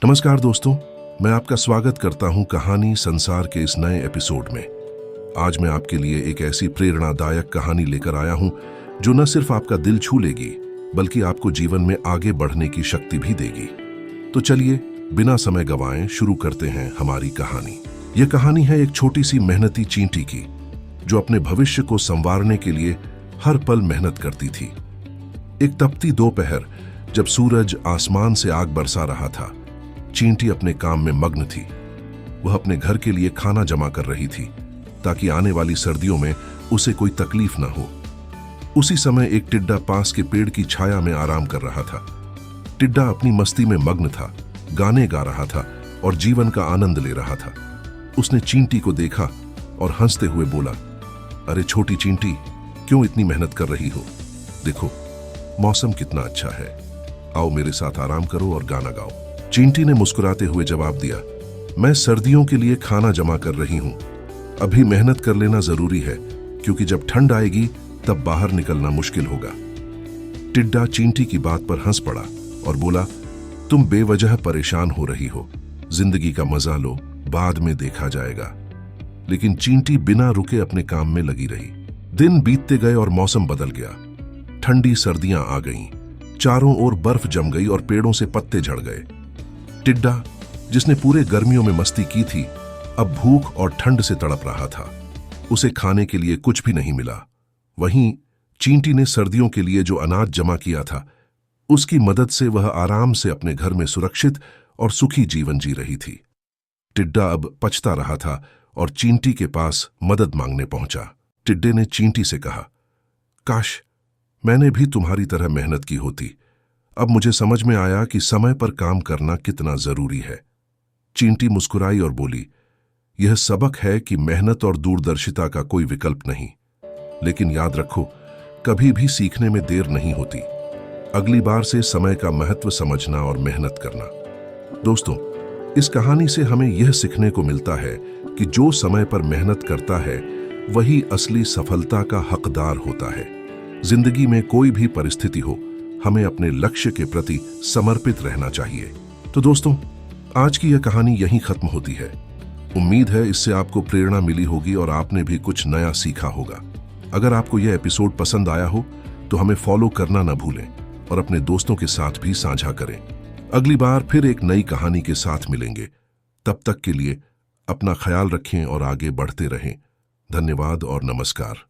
नमस्कार दोस्तों, मैं आपका स्वागत करता हूं कहानी संसार के इस नए एपिसोड में। आज मैं आपके लिए एक ऐसी प्रेरणादायक कहानी लेकर आया हूं जो न सिर्फ आपका दिल छू लेगी बल्कि आपको जीवन में आगे बढ़ने की शक्ति भी देगी। तो चलिए बिना समय गंवाए शुरू करते हैं हमारी कहानी। यह कहानी है एक छोटी सी मेहनती चींटी की जो अपने भविष्य को संवारने के लिए हर पल मेहनत करती थी। एक तपती दोपहर जब सूरज आसमान से आग बरसा रहा था, चींटी अपने काम में मग्न थी। वह अपने घर के लिए खाना जमा कर रही थी ताकि आने वाली सर्दियों में उसे कोई तकलीफ न हो। उसी समय एक टिड्डा पास के पेड़ की छाया में आराम कर रहा था। टिड्डा अपनी मस्ती में मग्न था, गाने गा रहा था और जीवन का आनंद ले रहा था। उसने चींटी को देखा और हंसते हुए बोला, अरे छोटी चींटी, क्यों इतनी मेहनत कर रही हो? देखो मौसम कितना अच्छा है, आओ मेरे साथ आराम करो और गाना गाओ। चींटी ने मुस्कुराते हुए जवाब दिया, मैं सर्दियों के लिए खाना जमा कर रही हूं। अभी मेहनत कर लेना जरूरी है क्योंकि जब ठंड आएगी तब बाहर निकलना मुश्किल होगा। टिड्डा चींटी की बात पर हंस पड़ा और बोला, तुम बेवजह परेशान हो रही हो, जिंदगी का मजा लो, बाद में देखा जाएगा। लेकिन चींटी बिना रुके अपने काम में लगी रही। दिन बीतते गए और मौसम बदल गया। ठंडी सर्दियां आ गईं, चारों ओर बर्फ जम गई और पेड़ों से पत्ते झड़ गए। टिड्डा, जिसने पूरे गर्मियों में मस्ती की थी, अब भूख और ठंड से तड़प रहा था। उसे खाने के लिए कुछ भी नहीं मिला। वहीं चींटी ने सर्दियों के लिए जो अनाज जमा किया था, उसकी मदद से वह आराम से अपने घर में सुरक्षित और सुखी जीवन जी रही थी। टिड्डा अब पछता रहा था और चींटी के पास मदद मांगने पहुंचा। टिड्डे ने चींटी से कहा, काश मैंने भी तुम्हारी तरह मेहनत की होती। अब मुझे समझ में आया कि समय पर काम करना कितना जरूरी है। चींटी मुस्कुराई और बोली, यह सबक है कि मेहनत और दूरदर्शिता का कोई विकल्प नहीं। लेकिन याद रखो, कभी भी सीखने में देर नहीं होती। अगली बार से समय का महत्व समझना और मेहनत करना। दोस्तों, इस कहानी से हमें यह सीखने को मिलता है कि जो समय पर मेहनत करता है वही असली सफलता का हकदार होता है। जिंदगी में कोई भी परिस्थिति हो, हमें अपने लक्ष्य के प्रति समर्पित रहना चाहिए। तो दोस्तों, आज की यह कहानी यहीं खत्म होती है। उम्मीद है इससे आपको प्रेरणा मिली होगी और आपने भी कुछ नया सीखा होगा। अगर आपको यह एपिसोड पसंद आया हो तो हमें फॉलो करना न भूलें और अपने दोस्तों के साथ भी साझा करें। अगली बार फिर एक नई कहानी के साथ मिलेंगे। तब तक के लिए अपना ख्याल रखें और आगे बढ़ते रहें। धन्यवाद और नमस्कार।